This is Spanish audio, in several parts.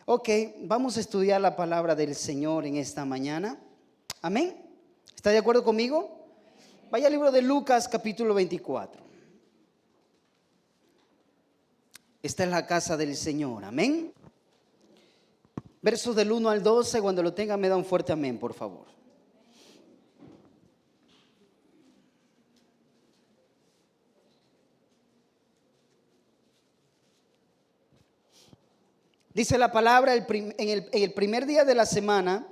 Ok, vamos a estudiar la palabra del Señor en esta mañana. Amén. ¿Está de acuerdo conmigo? Vaya al libro de Lucas capítulo 24. Esta es la casa del Señor. Amén. Versos del 1 al 12, cuando lo tenga me da un fuerte amén, por favor. Dice la palabra, en el primer día de la semana,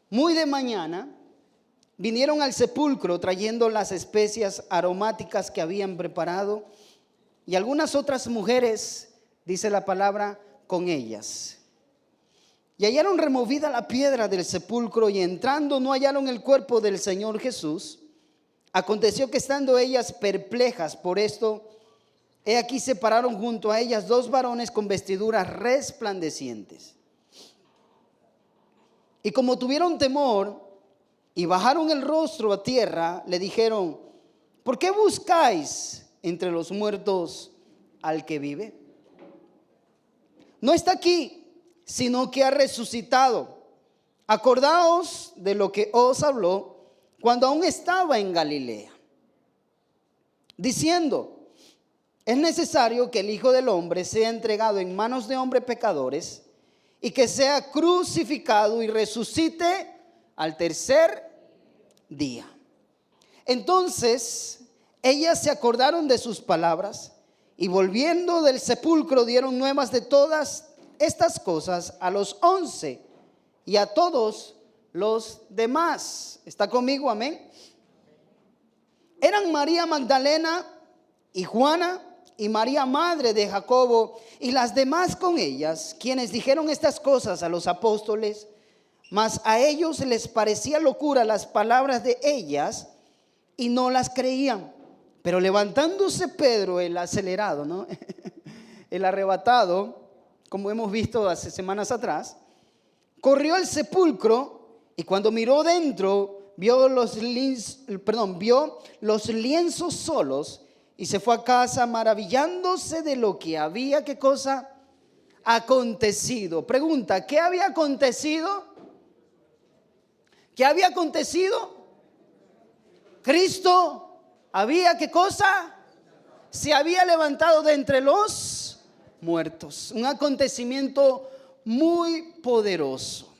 muy de mañana, vinieron al sepulcro trayendo las especias aromáticas que habían preparado y algunas otras mujeres, dice la palabra, con ellas. Y hallaron removida la piedra del sepulcro y entrando no hallaron el cuerpo del Señor Jesús. Aconteció que estando ellas perplejas por esto, he aquí se pararon junto a ellas dos varones con vestiduras resplandecientes. Y como tuvieron temor y bajaron el rostro a tierra, le dijeron: ¿por qué buscáis entre los muertos al que vive? No está aquí, sino que ha resucitado. Acordaos de lo que os habló cuando aún estaba en Galilea, diciendo: es necesario que el Hijo del Hombre sea entregado en manos de hombres pecadores y que sea crucificado y resucite al tercer día. Entonces ellas se acordaron de sus palabras y volviendo del sepulcro dieron nuevas de todas estas cosas a los 11 y a todos los demás. ¿Está conmigo? Amén. Eran María Magdalena y Juana y María madre de Jacobo y las demás con ellas, quienes dijeron estas cosas a los apóstoles, mas a ellos les parecía locura las palabras de ellas y no las creían. Pero levantándose Pedro, el acelerado, ¿no? El arrebatado, como hemos visto hace semanas atrás, corrió al sepulcro y cuando miró dentro vio los lienzos solos y se fue a casa maravillándose de lo que había, ¿qué cosa? Acontecido. Pregunta, ¿qué había acontecido? ¿Qué había acontecido? Cristo había, ¿qué cosa? Se había levantado de entre los muertos. Un acontecimiento muy poderoso.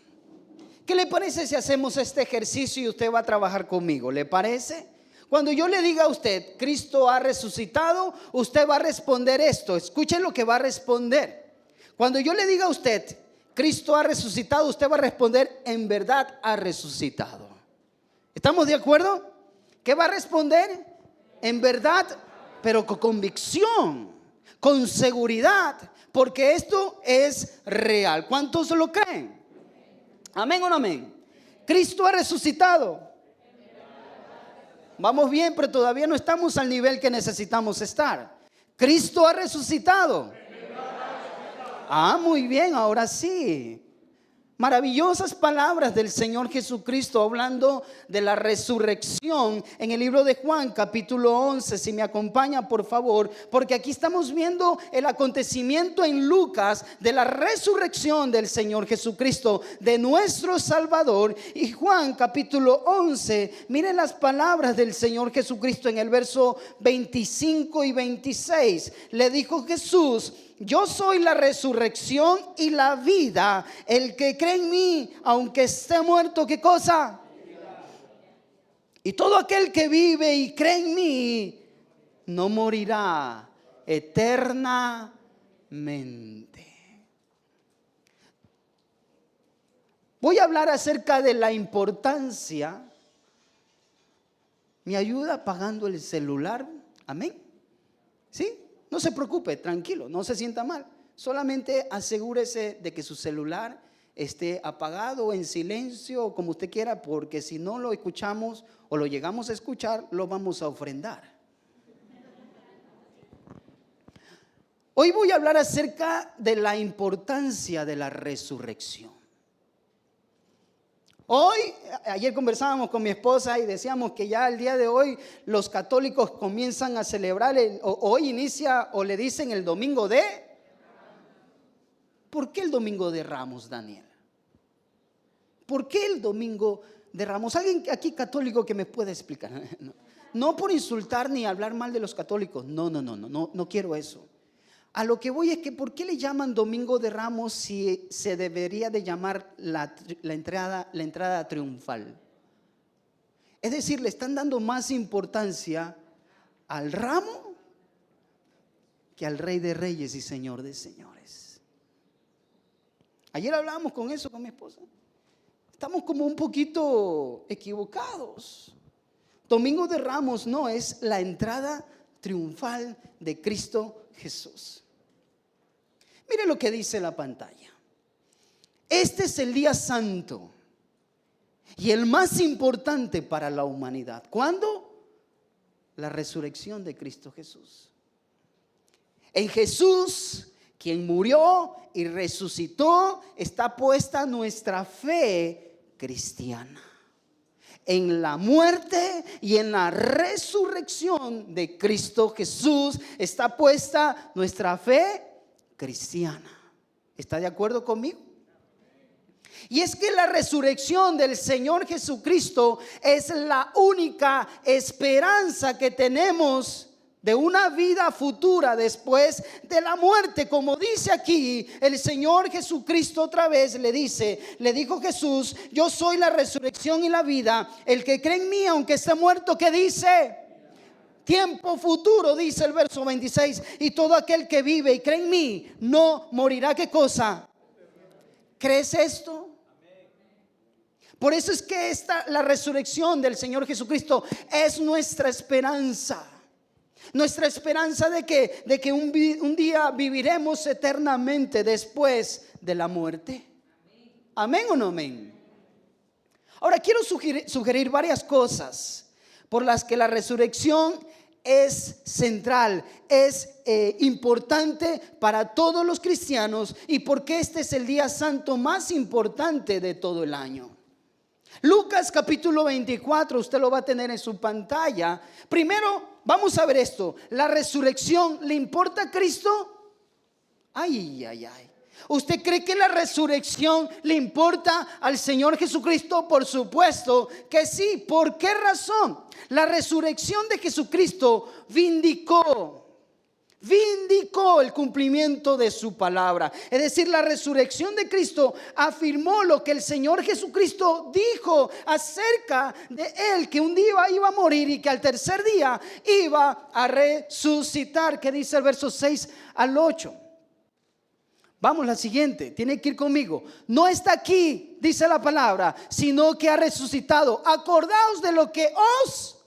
¿Qué le parece si hacemos este ejercicio y usted va a trabajar conmigo? ¿Le parece? Cuando yo le diga a usted, Cristo ha resucitado, usted va a responder esto. Escuchen lo que va a responder. Cuando yo le diga a usted, Cristo ha resucitado, usted va a responder, en verdad ha resucitado. ¿Estamos de acuerdo? ¿Qué va a responder? En verdad, pero con convicción, con seguridad, porque esto es real. ¿Cuántos lo creen? ¿Amén o no amén? Cristo ha resucitado. Vamos bien, pero todavía no estamos al nivel que necesitamos estar. Cristo ha resucitado. Muy bien, ahora sí. Maravillosas palabras del Señor Jesucristo hablando de la resurrección en el libro de Juan capítulo 11. Si me acompaña, por favor, porque aquí estamos viendo el acontecimiento en Lucas de la resurrección del Señor Jesucristo, de nuestro Salvador. Y Juan capítulo 11, miren las palabras del Señor Jesucristo en el verso 25 y 26. Le dijo Jesús: yo soy la resurrección y la vida. El que cree en mí, aunque esté muerto, ¿qué cosa? Y todo aquel que vive y cree en mí, no morirá eternamente. Voy a hablar acerca de la importancia. ¿Me ayuda apagando el celular? Amén. ¿Sí? No se preocupe, tranquilo, no se sienta mal. Solamente asegúrese de que su celular esté apagado o en silencio o como usted quiera, porque si no lo escuchamos o lo llegamos a escuchar, lo vamos a ofrendar. Hoy voy a hablar acerca de la importancia de la resurrección. Ayer conversábamos con mi esposa y decíamos que ya el día de hoy los católicos comienzan a celebrar, hoy inicia o le dicen el domingo de... ¿por qué el domingo de Ramos, Daniel? ¿Por qué el domingo de Ramos? ¿Alguien aquí católico que me pueda explicar? No por insultar ni hablar mal de los católicos. No quiero eso. A lo que voy es que ¿por qué le llaman domingo de Ramos si se debería de llamar la entrada triunfal? Es decir, le están dando más importancia al ramo que al Rey de Reyes y Señor de Señores. Ayer hablábamos con eso con mi esposa. Estamos como un poquito equivocados. Domingo de Ramos no es la entrada triunfal de Cristo Jesús. Mire lo que dice la pantalla. Este es el día santo y el más importante para la humanidad. ¿Cuándo? La resurrección de Cristo Jesús. En Jesús, quien murió y resucitó, está puesta nuestra fe cristiana. En la muerte y en la resurrección de Cristo Jesús está puesta nuestra fe cristiana. ¿Está de acuerdo conmigo? Y es que la resurrección del Señor Jesucristo es la única esperanza que tenemos de una vida futura después de la muerte. Como dice aquí el Señor Jesucristo otra vez le dijo Jesús: yo soy la resurrección y la vida. El que cree en mí, aunque esté muerto, ¿qué dice? Tiempo futuro, dice el verso 26. Y todo aquel que vive y cree en mí no morirá. ¿Qué cosa? ¿Crees esto? Por eso es que la resurrección del Señor Jesucristo es nuestra esperanza. Nuestra esperanza de que un día viviremos eternamente después de la muerte. ¿Amén o no amén? Ahora quiero sugerir varias cosas por las que la resurrección es central, es importante para todos los cristianos, y porque este es el día santo más importante de todo el año. Lucas capítulo 24, usted lo va a tener en su pantalla. Primero vamos a ver esto. ¿La resurrección le importa a Cristo? Ay. ¿Usted cree que la resurrección le importa al Señor Jesucristo? Por supuesto que sí. ¿Por qué razón? La resurrección de Jesucristo vindicó el cumplimiento de su palabra. Es decir, la resurrección de Cristo afirmó lo que el Señor Jesucristo dijo acerca de él, que un día iba a morir y que al tercer día iba a resucitar. ¿Qué dice el verso 6 al 8? Vamos, la siguiente, tiene que ir conmigo. No está aquí, dice la palabra, sino que ha resucitado. Acordaos de lo que os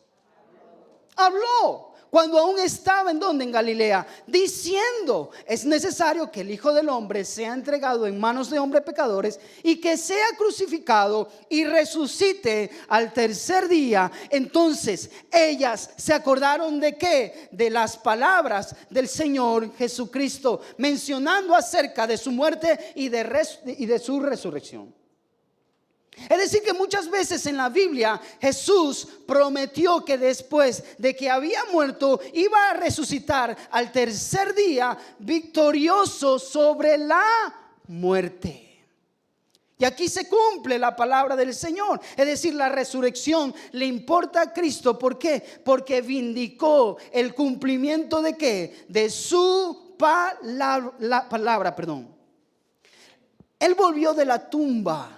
habló cuando aún estaba ¿en dónde? En Galilea, diciendo: es necesario que el Hijo del Hombre sea entregado en manos de hombres pecadores y que sea crucificado y resucite al tercer día. Entonces ellas se acordaron ¿de qué? De las palabras del Señor Jesucristo, mencionando acerca de su muerte y de su resurrección. Es decir, que muchas veces en la Biblia Jesús prometió que después de que había muerto iba a resucitar al tercer día victorioso sobre la muerte. Y aquí se cumple la palabra del Señor. Es decir, la resurrección le importa a Cristo. ¿Por qué? Porque vindicó el cumplimiento ¿de qué? De su palabra. Él volvió de la tumba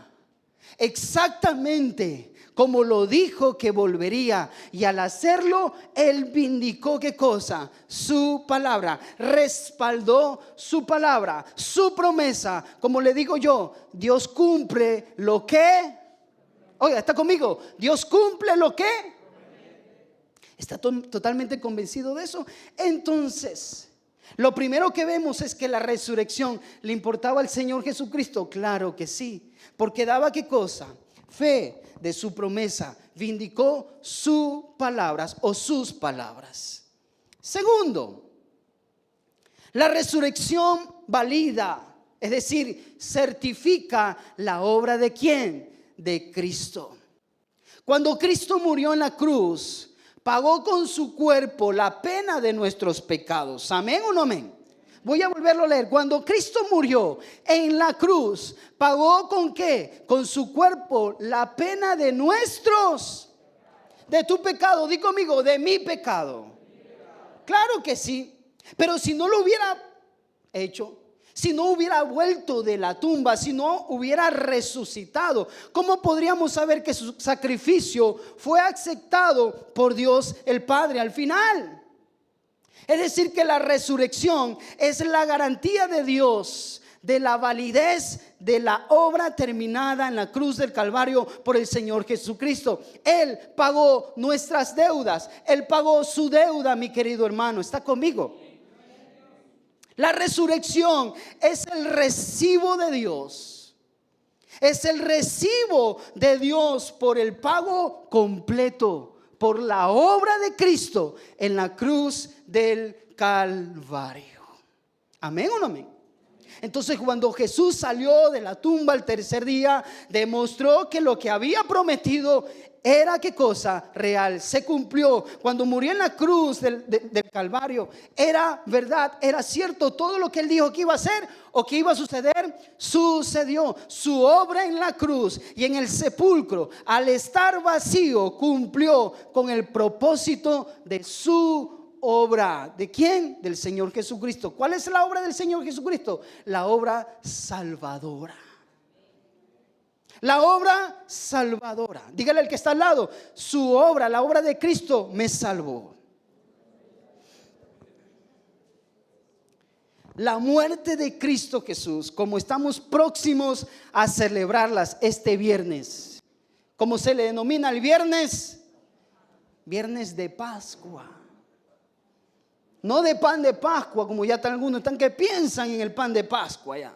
exactamente como lo dijo que volvería, y al hacerlo él vindicó ¿qué cosa? Su palabra, respaldó su palabra, su promesa. Como le digo yo, Dios cumple lo que, oiga, está conmigo, Dios cumple lo que, está totalmente convencido de eso. Entonces, lo primero que vemos es que la resurrección le importaba al Señor Jesucristo. Claro que sí, porque daba ¿qué cosa? Fe de su promesa, vindicó sus palabras o sus palabras. Segundo, la resurrección valida, es decir, certifica la obra ¿de quién? De Cristo. Cuando Cristo murió en la cruz, pagó con su cuerpo la pena de nuestros pecados. ¿Amén o no amén? Voy a volverlo a leer. Cuando Cristo murió en la cruz, ¿pagó con qué? Con su cuerpo la pena de nuestros, de tu pecado. Di conmigo, de mi pecado. Claro que sí. Pero si no lo hubiera hecho, si no hubiera vuelto de la tumba, si no hubiera resucitado, ¿cómo podríamos saber que su sacrificio fue aceptado por Dios el Padre al final? Es decir, que la resurrección es la garantía de Dios de la validez de la obra terminada en la cruz del Calvario por el Señor Jesucristo. Él pagó nuestras deudas. Él pagó su deuda, mi querido hermano. ¿Está conmigo? La resurrección es el recibo de Dios. Es el recibo de Dios por el pago completo, por la obra de Cristo en la cruz del Calvario. ¿Amén o no amén? Entonces, cuando Jesús salió de la tumba el tercer día, demostró que lo que había prometido era, ¿qué cosa? Real. Se cumplió. Cuando murió en la cruz del Calvario, era verdad, era cierto. Todo lo que él dijo que iba a hacer o que iba a suceder, sucedió. Su obra en la cruz y en el sepulcro, al estar vacío, cumplió con el propósito de su obra. ¿De quién? Del Señor Jesucristo. ¿Cuál es la obra del Señor Jesucristo? La obra salvadora. La obra salvadora. Dígale al que está al lado, su obra, la obra de Cristo me salvó. La muerte de Cristo Jesús, como estamos próximos a celebrarlas este viernes, como se le denomina el viernes de Pascua. No de pan de Pascua, como ya algunos están que piensan en el pan de Pascua ya.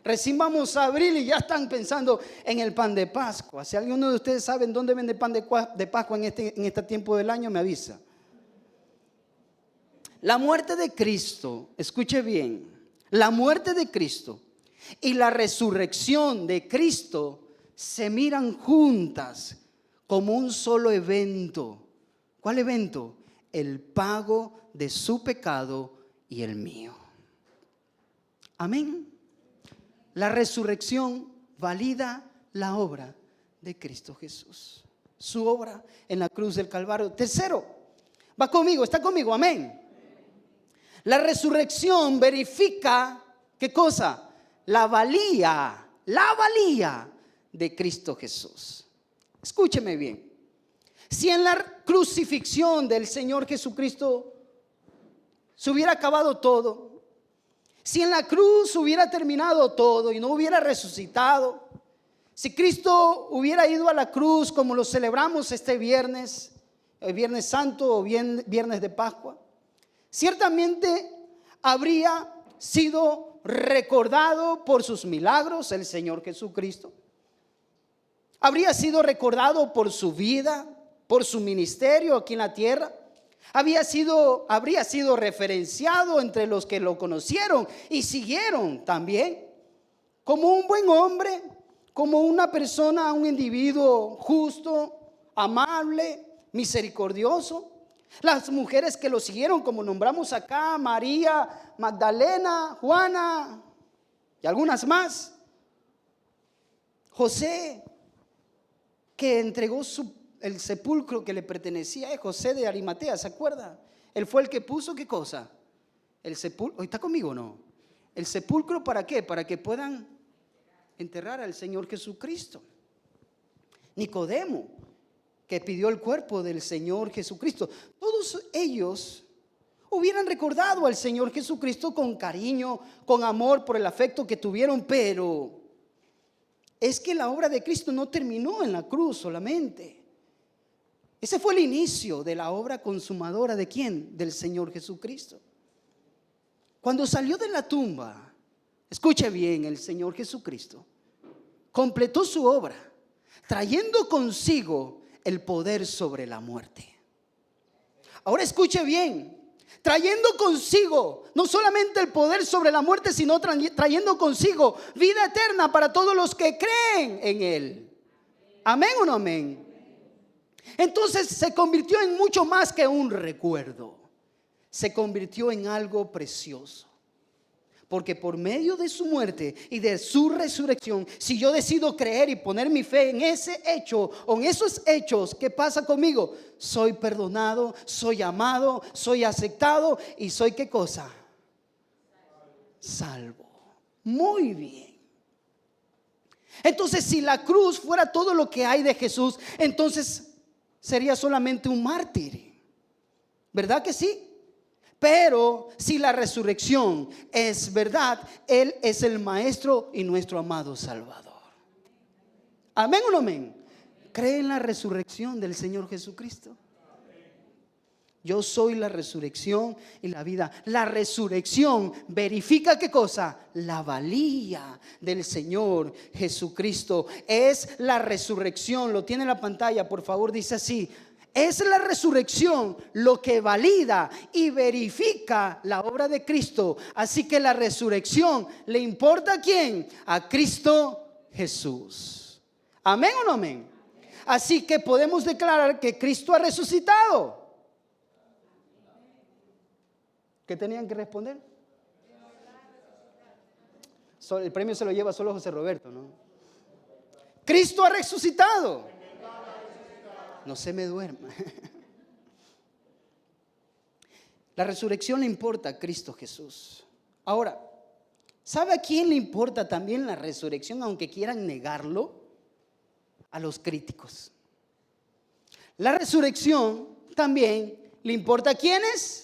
Recién vamos a abril y ya están pensando en el pan de Pascua. Si alguno de ustedes sabe dónde vende pan de Pascua en este tiempo del año, me avisa. La muerte de Cristo, escuche bien, la muerte de Cristo y la resurrección de Cristo se miran juntas como un solo evento. ¿Cuál evento? El pago de su pecado y el mío. Amén. La resurrección valida la obra de Cristo Jesús. Su obra en la cruz del Calvario. Tercero, va conmigo, está conmigo, amén. La resurrección verifica, ¿qué cosa? La valía de Cristo Jesús. Escúcheme bien. Si en la crucifixión del Señor Jesucristo se hubiera acabado todo, si en la cruz hubiera terminado todo y no hubiera resucitado, si Cristo hubiera ido a la cruz como lo celebramos este viernes, el Viernes Santo o Viernes de Pascua, ciertamente habría sido recordado por sus milagros el Señor Jesucristo. Habría sido recordado por su vida, por su ministerio aquí en la tierra. Habría sido referenciado entre los que lo conocieron y siguieron también como un buen hombre, como una persona, un individuo justo, amable, misericordioso. Las mujeres que lo siguieron, como nombramos acá, María, Magdalena, Juana y algunas más. José, que entregó el sepulcro que le pertenecía, es José de Arimatea, ¿se acuerda? Él fue el que puso, ¿qué cosa? El sepulcro, ¿está conmigo o no? El sepulcro, ¿para qué? Para que puedan enterrar al Señor Jesucristo. Nicodemo, que pidió el cuerpo del Señor Jesucristo. Todos ellos hubieran recordado al Señor Jesucristo con cariño, con amor, por el afecto que tuvieron, pero es que la obra de Cristo no terminó en la cruz solamente. Ese fue el inicio de la obra consumadora ¿de quién? Del Señor Jesucristo. Cuando salió de la tumba, escuche bien, el Señor Jesucristo completó su obra, trayendo consigo el poder sobre la muerte. Ahora escuche bien, trayendo consigo no solamente el poder sobre la muerte, sino trayendo consigo vida eterna para todos los que creen en Él. ¿Amén o no amén? Entonces se convirtió en mucho más que un recuerdo. Se convirtió en algo precioso. Porque por medio de su muerte y de su resurrección, si yo decido creer y poner mi fe en ese hecho o en esos hechos, ¿qué pasa conmigo? Soy perdonado, soy amado, soy aceptado y soy ¿qué cosa? Salvo. Muy bien. Entonces, si la cruz fuera todo lo que hay de Jesús, entonces sería solamente un mártir. ¿Verdad que sí? Pero si la resurrección es verdad, Él es el Maestro y nuestro amado Salvador. ¿Amén o no amén? ¿Cree en la resurrección del Señor Jesucristo? Yo soy la resurrección y la vida. La resurrección verifica ¿qué cosa? La valía del Señor Jesucristo. Es la resurrección. Lo tiene en la pantalla, por favor, dice así. Es la resurrección lo que valida y verifica la obra de Cristo. Así que la resurrección le importa ¿a quién? A Cristo Jesús. ¿Amén o no amén? Así que podemos declarar que Cristo ha resucitado. ¿Qué tenían que responder? El premio se lo lleva solo José Roberto, ¿no? Cristo ha resucitado. No se me duerma. La resurrección le importa a Cristo Jesús. Ahora, ¿sabe a quién le importa también la resurrección, aunque quieran negarlo? A los críticos. La resurrección también le importa a ¿quiénes?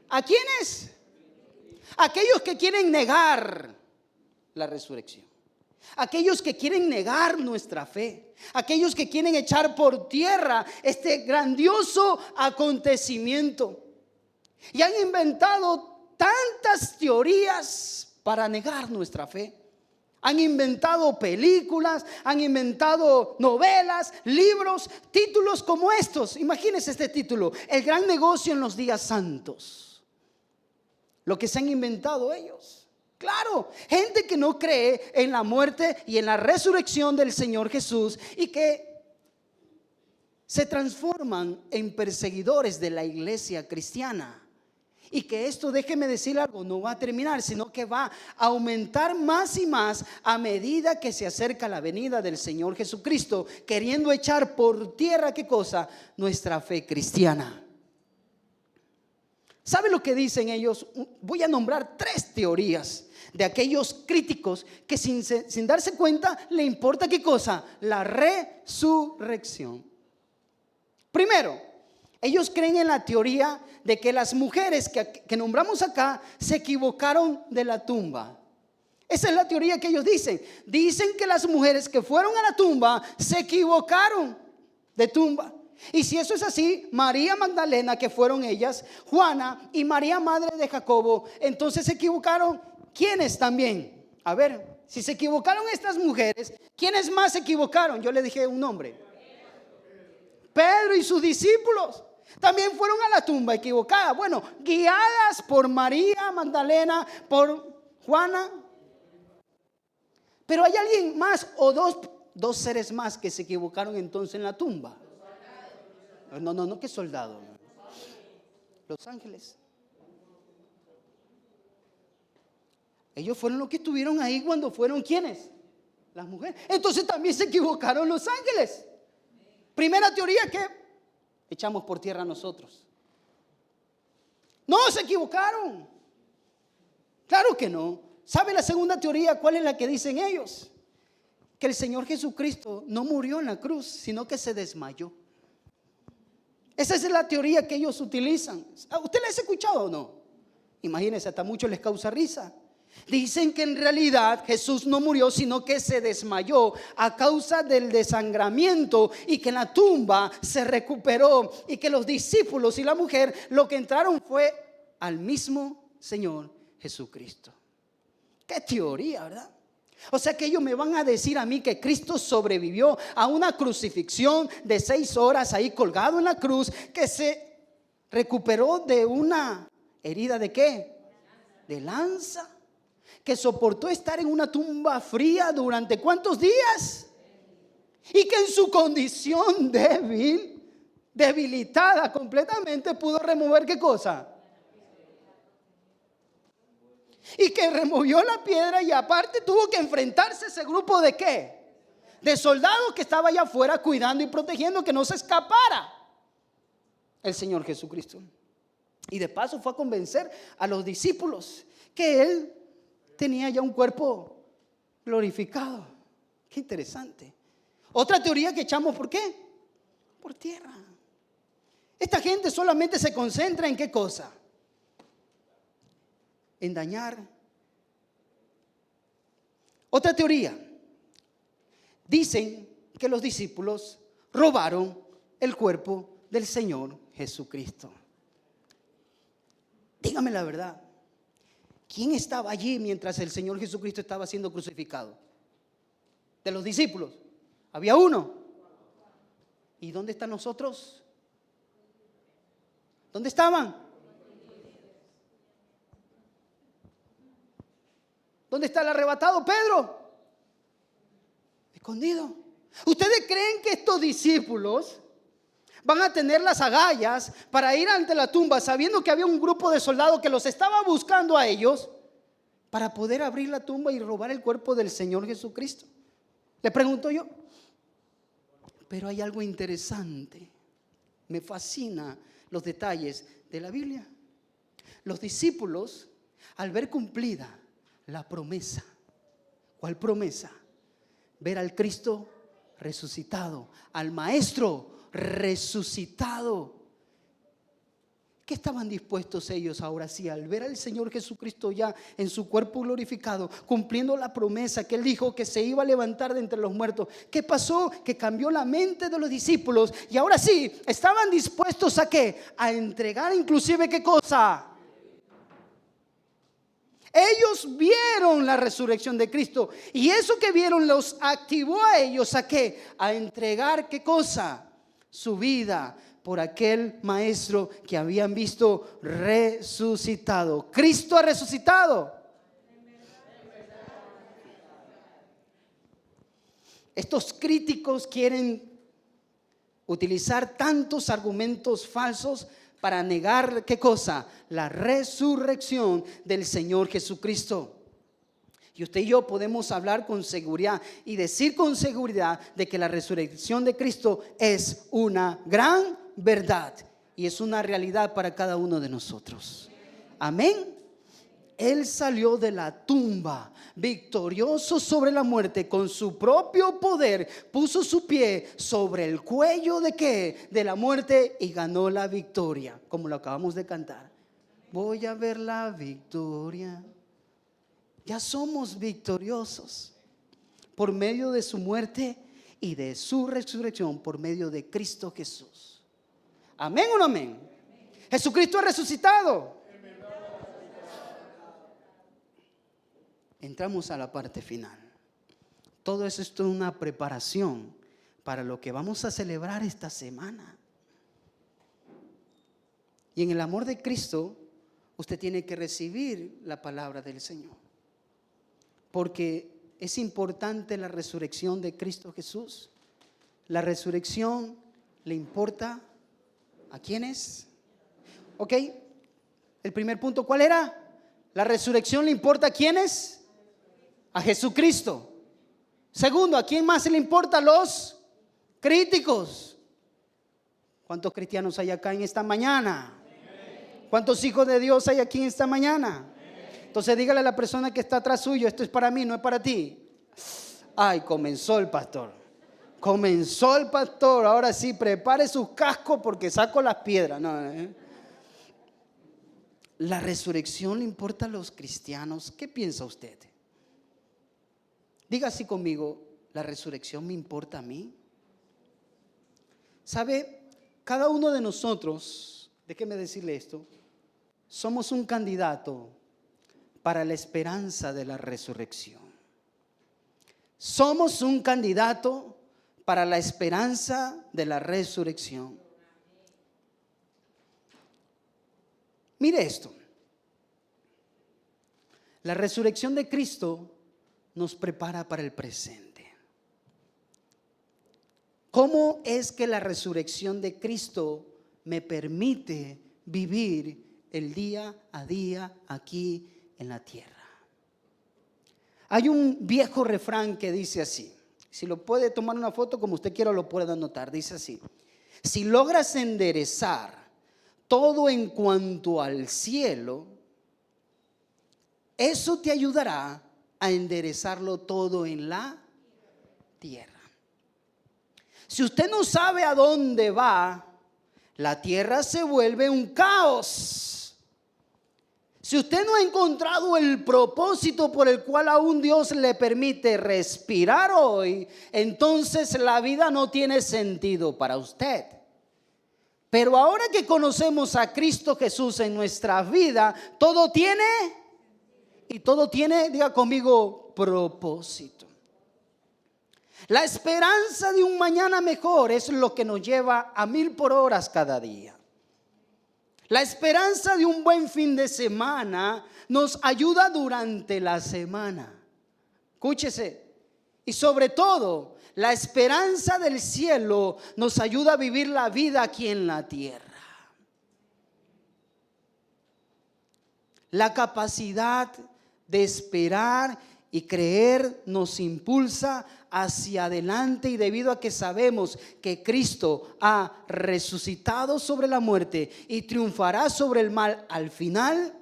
¿A quiénes? Aquellos que quieren negar la resurrección. Aquellos que quieren negar nuestra fe. Aquellos que quieren echar por tierra este grandioso acontecimiento. Y han inventado tantas teorías para negar nuestra fe. Han inventado películas, han inventado novelas, libros, títulos como estos. Imagínense este título: El gran negocio en los días santos. Lo que se han inventado ellos. Claro, gente que no cree en la muerte y en la resurrección del Señor Jesús y que se transforman en perseguidores de la iglesia cristiana. Y que esto, déjeme decir algo, no va a terminar, sino que va a aumentar más y más a medida que se acerca la venida del Señor Jesucristo, queriendo echar por tierra, ¿qué cosa? Nuestra fe cristiana. ¿Sabe lo que dicen ellos? Voy a nombrar 3 teorías de aquellos críticos que sin darse cuenta le importa ¿qué cosa? La resurrección. Primero, ellos creen en la teoría de que las mujeres que nombramos acá se equivocaron de la tumba. Esa es la teoría que ellos dicen. Dicen que las mujeres que fueron a la tumba se equivocaron de tumba. Y si eso es así, María Magdalena, que fueron ellas, Juana y María, madre de Jacobo, entonces se equivocaron. ¿Quiénes también? A ver, si se equivocaron estas mujeres, ¿quiénes más se equivocaron? Yo le dije un nombre. Pedro y sus discípulos también fueron a la tumba equivocada. Bueno, guiadas por María Magdalena, por Juana. Pero hay alguien más o dos seres más que se equivocaron entonces en la tumba. No, ¿qué soldado? Los ángeles. Ellos fueron los que estuvieron ahí cuando fueron ¿quiénes? Las mujeres. Entonces también se equivocaron los ángeles. Primera teoría que echamos por tierra nosotros. No, se equivocaron. Claro que no. ¿Sabe la segunda teoría cuál es la que dicen ellos? Que el Señor Jesucristo no murió en la cruz, sino que se desmayó. Esa es la teoría que ellos utilizan. ¿Usted la ha escuchado o no? Imagínense, hasta muchos les causa risa. Dicen que en realidad Jesús no murió, sino que se desmayó a causa del desangramiento y que en la tumba se recuperó y que los discípulos y la mujer lo que entraron fue al mismo Señor Jesucristo. Qué teoría, ¿verdad? O sea que ellos me van a decir a mí que Cristo sobrevivió a una crucifixión de 6 horas ahí colgado en la cruz, que se recuperó de una herida ¿de qué? De lanza, que soportó estar en una tumba fría durante ¿cuántos días? Y que en su condición débil, debilitada completamente, pudo remover ¿qué cosa? Y que removió la piedra y aparte tuvo que enfrentarse a ese grupo de ¿qué? De soldados que estaba allá afuera cuidando y protegiendo que no se escapara el Señor Jesucristo. Y de paso fue a convencer a los discípulos que Él tenía ya un cuerpo glorificado. Qué interesante. Otra teoría que echamos, ¿por qué? Por tierra. Esta gente solamente se concentra en ¿qué cosa? En dañar. Otra teoría. Dicen que los discípulos robaron el cuerpo del Señor Jesucristo. Dígame la verdad. ¿Quién estaba allí mientras el Señor Jesucristo estaba siendo crucificado? De los discípulos. Había uno. ¿Y dónde están los otros? ¿Dónde estaban? ¿Dónde está el arrebatado Pedro? Escondido. ¿Ustedes creen que estos discípulos van a tener las agallas para ir ante la tumba sabiendo que había un grupo de soldados que los estaba buscando a ellos para poder abrir la tumba y robar el cuerpo del Señor Jesucristo? Le pregunto yo. Pero hay algo interesante. Me fascina los detalles de la Biblia. Los discípulos, al ver cumplida la promesa. ¿Cuál promesa? Ver al Cristo resucitado, al Maestro resucitado. ¿Qué estaban dispuestos ellos ahora sí al ver al Señor Jesucristo ya en su cuerpo glorificado, cumpliendo la promesa que Él dijo que se iba a levantar de entre los muertos? ¿Qué pasó? Que cambió la mente de los discípulos y ahora sí estaban dispuestos ¿a qué? A entregar inclusive ¿qué cosa? Ellos vieron la resurrección de Cristo y eso que vieron los activó a ellos ¿a qué? A entregar ¿qué cosa? Su vida por aquel Maestro que habían visto resucitado. Cristo ha resucitado. Estos críticos quieren utilizar tantos argumentos falsos para negar ¿qué cosa? La resurrección del Señor Jesucristo. Y usted y yo podemos hablar con seguridad y decir con seguridad de que la resurrección de Cristo es una gran verdad y es una realidad para cada uno de nosotros. Amén. Él salió de la tumba victorioso sobre la muerte con su propio poder, puso su pie sobre el cuello de ¿qué? De la muerte y ganó la victoria, como lo acabamos de cantar. Voy a ver la victoria. Ya somos victoriosos por medio de su muerte y de su resurrección por medio de Cristo Jesús. ¿Amén o no amén? Jesucristo ha resucitado. Entramos a la parte final. Todo eso es una preparación para lo que vamos a celebrar esta semana. Y en el amor de Cristo, usted tiene que recibir la palabra del Señor. Porque es importante la resurrección de Cristo Jesús. La resurrección le importa a quiénes. Ok, el primer punto, ¿cuál era? La resurrección le importa a quiénes. A Jesucristo. Segundo, ¿a quién más le importa? A los críticos. ¿Cuántos cristianos hay acá en esta mañana? ¿Cuántos hijos de Dios hay aquí en esta mañana? Entonces dígale a la persona que está atrás suyo, esto es para mí, no es para ti. Ay, comenzó el pastor. Comenzó el pastor. Ahora sí, prepare sus cascos porque saco las piedras. No, La resurrección le importa a los cristianos. ¿Qué piensa usted? Diga así conmigo, ¿la resurrección me importa a mí? ¿Sabe? Cada uno de nosotros, déjeme decirle esto, somos un candidato para la esperanza de la resurrección. Somos un candidato para la esperanza de la resurrección. Mire esto. La resurrección de Cristo nos prepara para el presente. ¿Cómo es que la resurrección de Cristo me permite vivir el día a día aquí en la tierra. Hay un viejo refrán que dice así. Si lo puede tomar una foto como usted quiera, lo puede anotar. Dice así: si logras enderezar todo en cuanto al cielo, eso te ayudará a enderezarlo todo en la tierra. Si usted no sabe a dónde va, la tierra se vuelve un caos. Si usted no ha encontrado el propósito por el cual aún Dios le permite respirar hoy, entonces la vida no tiene sentido para usted. Pero ahora que conocemos a Cristo Jesús en nuestra vida, todo tiene, diga conmigo, propósito. La esperanza de un mañana mejor es lo que nos lleva a 1000 por hora cada día. La esperanza de un buen fin de semana nos ayuda durante la semana. Escúchese. Y sobre todo, la esperanza del cielo nos ayuda a vivir la vida aquí en la tierra. La capacidad de esperar y creer nos impulsa hacia adelante, y debido a que sabemos que Cristo ha resucitado sobre la muerte y triunfará sobre el mal al final,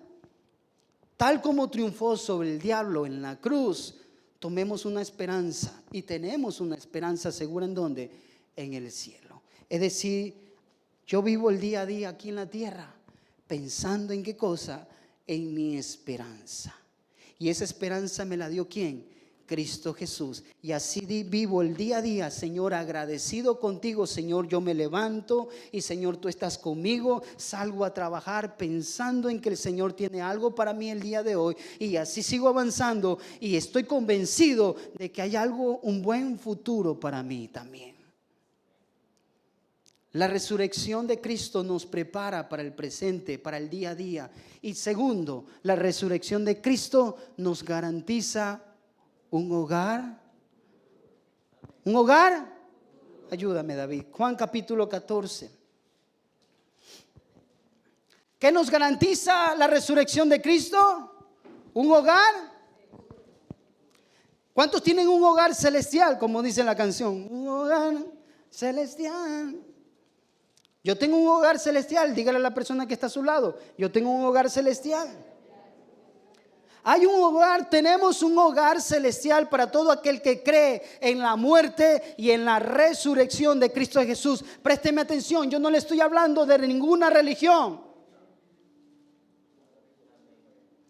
tal como triunfó sobre el diablo en la cruz, tomemos una esperanza y tenemos una esperanza segura. ¿En dónde? En el cielo. Es decir, yo vivo el día a día aquí en la tierra pensando en qué cosa, en mi esperanza. Y esa esperanza me la dio ¿quién? Cristo Jesús. Y así vivo el día a día, Señor, agradecido contigo. Señor, yo me levanto y Señor, tú estás conmigo. Salgo a trabajar pensando en que el Señor tiene algo para mí el día de hoy, y así sigo avanzando y estoy convencido de que hay algo, un buen futuro para mí también. La resurrección de Cristo nos prepara para el presente, para el día a día. Y segundo, la resurrección de Cristo nos garantiza un hogar. ¿Un hogar? Ayúdame, David. Juan capítulo 14. ¿Qué nos garantiza la resurrección de Cristo? ¿Un hogar? ¿Cuántos tienen un hogar celestial, como dice la canción? Un hogar celestial. Yo tengo un hogar celestial. Dígale a la persona que está a su lado: yo tengo un hogar celestial. Hay un hogar, tenemos un hogar celestial para todo aquel que cree en la muerte y en la resurrección de Cristo Jesús. Présteme atención, yo no le estoy hablando de ninguna religión.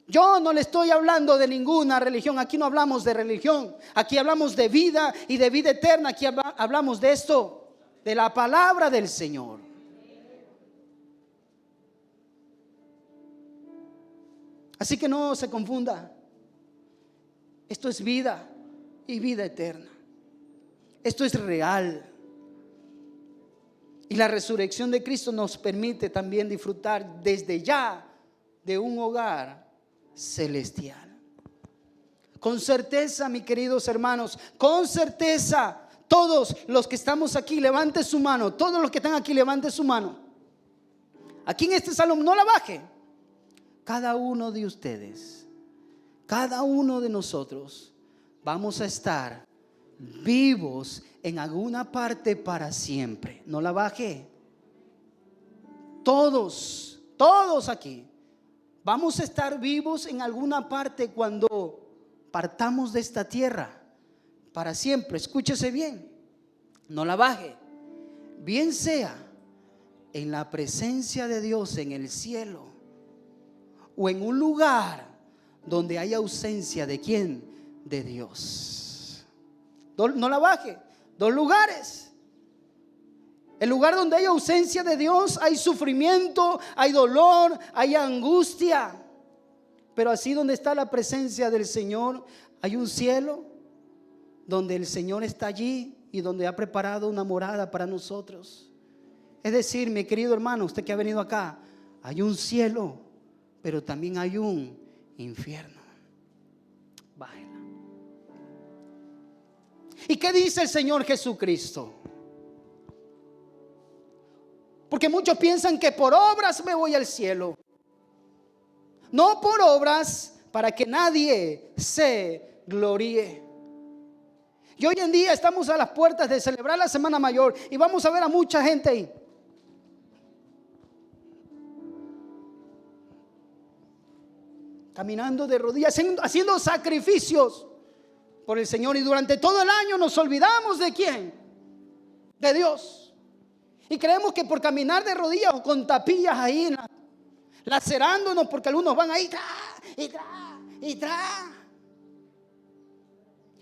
Yo no le estoy hablando de ninguna religión. Aquí no hablamos de religión. Aquí hablamos de vida y de vida eterna. Aquí hablamos de esto, de la palabra del Señor. Así que no se confunda. Esto es vida y vida eterna. Esto es real. Y la resurrección de Cristo nos permite también disfrutar desde ya de un hogar celestial. Con certeza, mis queridos hermanos, con certeza, todos los que estamos aquí, levante su mano. Todos los que están aquí, levante su mano. Aquí en este salón, no la baje. Cada uno de ustedes, cada uno de nosotros, vamos a estar vivos en alguna parte para siempre. No la baje. Todos aquí vamos a estar vivos en alguna parte cuando partamos de esta tierra para siempre. Escúchese bien, no la baje. Bien sea en la presencia de Dios en el cielo, o en un lugar donde hay ausencia de ¿quién? De Dios. No la baje. 2 lugares. El lugar donde hay ausencia de Dios, hay sufrimiento, hay dolor, hay angustia. Pero así donde está la presencia del Señor, hay un cielo donde el Señor está allí y donde ha preparado una morada para nosotros. Es decir, mi querido hermano, usted que ha venido acá, hay un cielo, pero también hay un infierno. Bájela. ¿Y qué dice el Señor Jesucristo? Porque muchos piensan que por obras me voy al cielo. No por obras, para que nadie se gloríe. Y hoy en día estamos a las puertas de celebrar la Semana Mayor y vamos a ver a mucha gente ahí. Caminando de rodillas, haciendo sacrificios por el Señor. Y durante todo el año nos olvidamos ¿de quién? De Dios. Y creemos que por caminar de rodillas o con tapillas ahí, lacerándonos, porque algunos van ahí, y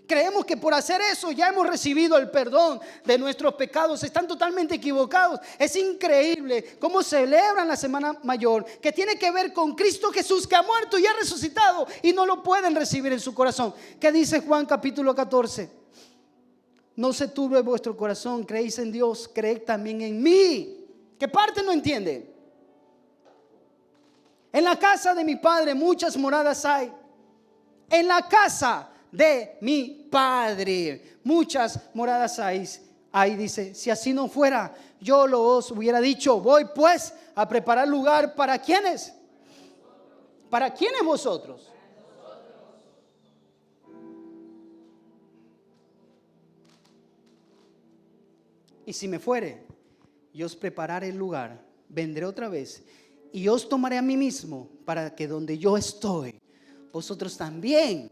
creemos que por hacer eso ya hemos recibido el perdón de nuestros pecados. Están totalmente equivocados. Es increíble cómo celebran la Semana Mayor, que tiene que ver con Cristo Jesús, que ha muerto y ha resucitado, y no lo pueden recibir en su corazón. ¿Qué dice Juan capítulo 14? No se turbe vuestro corazón, creéis en Dios, creed también en mí. ¿Qué parte no entiende? En la casa de mi Padre muchas moradas hay. En la casa de mi Padre muchas moradas hay. Ahí dice, si así no fuera, yo os hubiera dicho, voy pues a preparar lugar para ¿quiénes? ¿Para quiénes vosotros? Y si me fuere, yo os prepararé el lugar, vendré otra vez y os tomaré a mí mismo, para que donde yo estoy, vosotros también.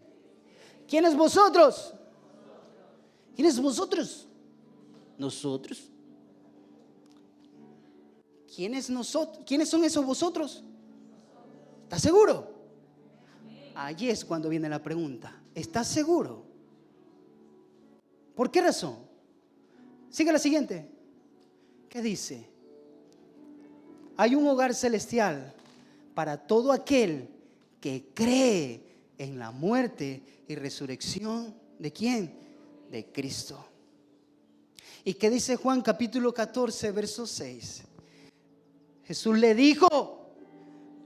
¿Quiénes vosotros? ¿Quiénes vosotros? Nosotros. ¿Quiénes nosotros? ¿Quiénes son esos vosotros? ¿Estás seguro? Allí es cuando viene la pregunta. ¿Estás seguro? ¿Por qué razón? Sigue la siguiente. ¿Qué dice? Hay un hogar celestial para todo aquel que cree en la muerte y resurrección ¿de quién? De Cristo. ¿Y qué dice Juan capítulo 14 verso 6? Jesús le dijo: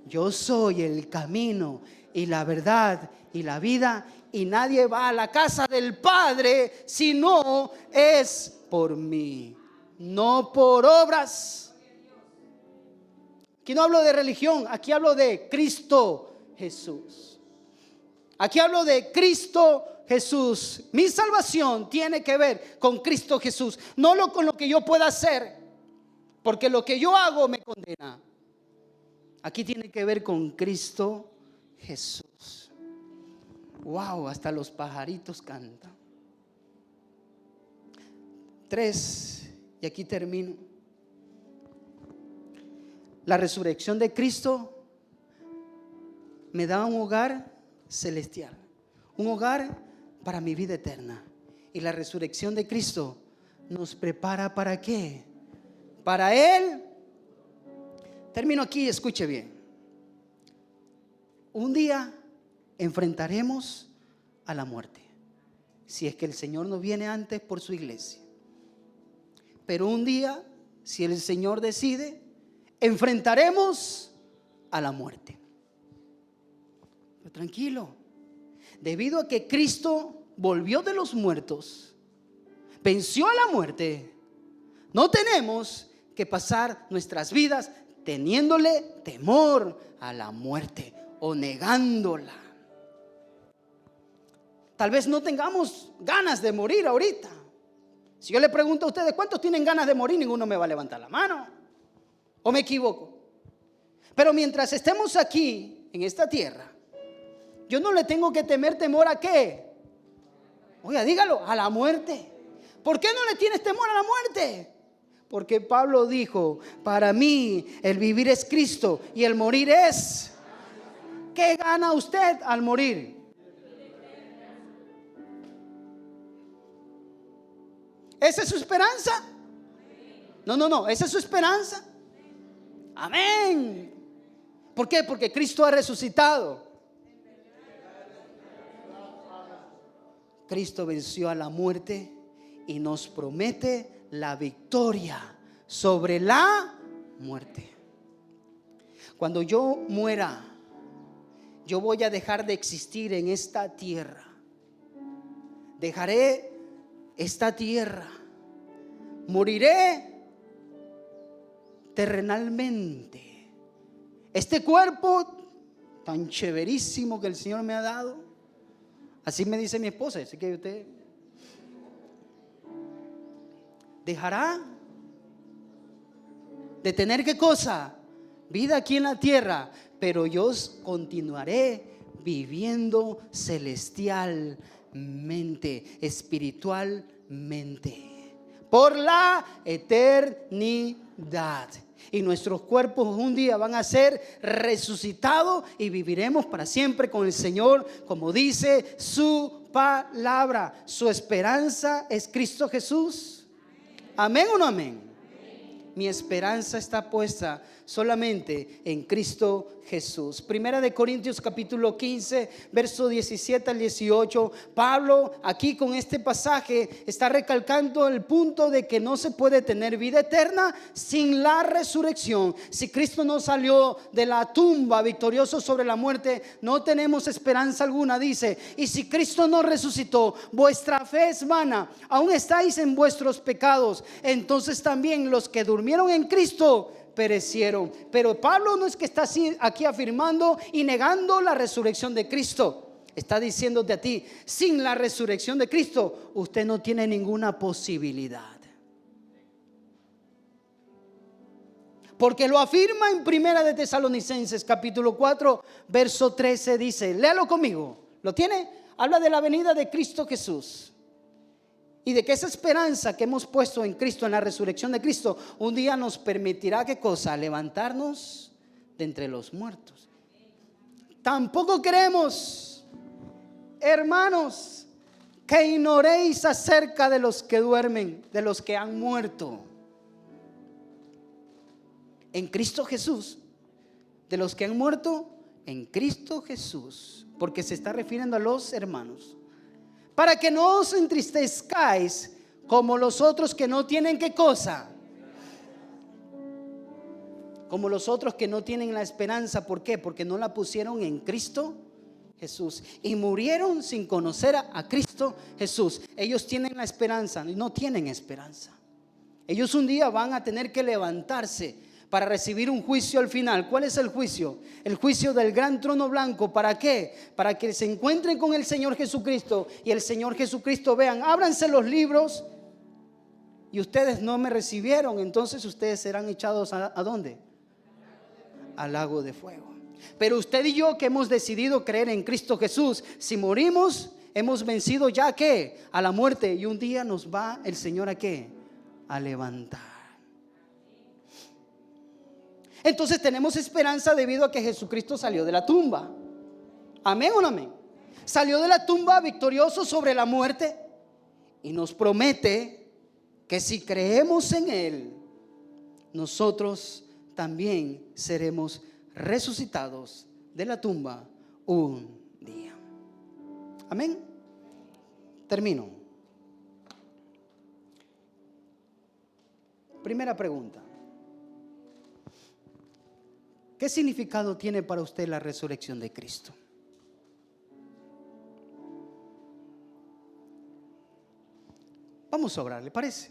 yo soy el camino y la verdad y la vida, y nadie va a la casa del Padre si no es por mí, no por obras. Aquí no hablo de religión, aquí hablo de Cristo Jesús. Aquí hablo de Cristo Jesús. Mi salvación tiene que ver con Cristo Jesús, no con lo que yo pueda hacer, porque lo que yo hago me condena. Aquí tiene que ver con Cristo Jesús. Wow, hasta los pajaritos cantan. 3, y aquí termino. La resurrección de Cristo me da un hogar celestial, un hogar para mi vida eterna. Y la resurrección de Cristo nos prepara ¿para qué? Para Él. Termino aquí, escuche bien. Un día enfrentaremos a la muerte, si es que el Señor no viene antes por su iglesia. Pero un día, si el Señor decide, enfrentaremos a la muerte. Pero tranquilo, debido a que Cristo volvió de los muertos, venció a la muerte, no tenemos que pasar nuestras vidas teniéndole temor a la muerte o negándola. Tal vez no tengamos ganas de morir ahorita. Si yo le pregunto a ustedes cuántos tienen ganas de morir, ninguno me va a levantar la mano. ¿O me equivoco? Pero mientras estemos aquí en esta tierra, yo no le tengo que temer. ¿Temor a qué? Oiga, dígalo, a la muerte. ¿Por qué no le tienes temor a la muerte? Porque Pablo dijo: para mí el vivir es Cristo y el morir es. ¿Qué gana usted al morir? ¿Esa es su esperanza? No, esa es su esperanza. Amén. ¿Por qué? Porque Cristo ha resucitado. Cristo venció a la muerte y nos promete la victoria sobre la muerte. Cuando yo muera, yo voy a dejar de existir en esta tierra. Dejaré esta tierra. Moriré terrenalmente. Este cuerpo tan chéverísimo que el Señor me ha dado. Así me dice mi esposa, así que usted dejará de tener ¿qué cosa? Vida aquí en la tierra, pero yo continuaré viviendo celestialmente, espiritualmente, por la eternidad. Y nuestros cuerpos un día van a ser resucitados y viviremos para siempre con el Señor, como dice su palabra. Su esperanza es Cristo Jesús. ¿Amén o no amén? Mi esperanza está puesta solamente en Cristo Jesús. Primera de Corintios capítulo 15, verso 17 al 18. Pablo aquí con este pasaje está recalcando el punto de que no se puede tener vida eterna sin la resurrección. Si Cristo no salió de la tumba victorioso sobre la muerte, no tenemos esperanza alguna, dice. Y si Cristo no resucitó, vuestra fe es vana, aún estáis en vuestros pecados. Entonces también los que durmieron en Cristo perecieron. Pero Pablo no es que está aquí afirmando y negando la resurrección de Cristo. Está diciéndote a ti, sin la resurrección de Cristo, usted no tiene ninguna posibilidad. Porque lo afirma en Primera de Tesalonicenses capítulo 4, verso 13, dice, léalo conmigo. ¿Lo tiene? Habla de la venida de Cristo Jesús. Y de que esa esperanza que hemos puesto en Cristo, en la resurrección de Cristo, un día nos permitirá, ¿qué cosa? Levantarnos de entre los muertos. Tampoco queremos, hermanos, que ignoréis acerca de los que duermen, de los que han muerto en Cristo Jesús. De los que han muerto en Cristo Jesús, porque se está refiriendo a los hermanos. Para que no os entristezcáis como los otros que no tienen ¿qué cosa? Como los otros que no tienen la esperanza. ¿Por qué? Porque no la pusieron en Cristo Jesús y murieron sin conocer a Cristo Jesús. Ellos tienen la esperanza y no tienen esperanza. Ellos un día van a tener que levantarse para recibir un juicio al final. ¿Cuál es el juicio? El juicio del gran trono blanco. ¿Para qué? Para que se encuentren con el Señor Jesucristo y el Señor Jesucristo vean, ábranse los libros y ustedes no me recibieron, entonces ustedes serán echados ¿a dónde? Al lago de fuego. Pero usted y yo que hemos decidido creer en Cristo Jesús, si morimos, hemos vencido ya ¿qué? A la muerte, y un día nos va el Señor ¿a qué? A levantar. Entonces tenemos esperanza debido a que Jesucristo salió de la tumba. ¿Amén o no amén? Salió de la tumba victorioso sobre la muerte y nos promete que si creemos en Él, nosotros también seremos resucitados de la tumba un día. Amén. Termino. Primera pregunta. ¿Qué significado tiene para usted la resurrección de Cristo? Vamos a orar, ¿le parece?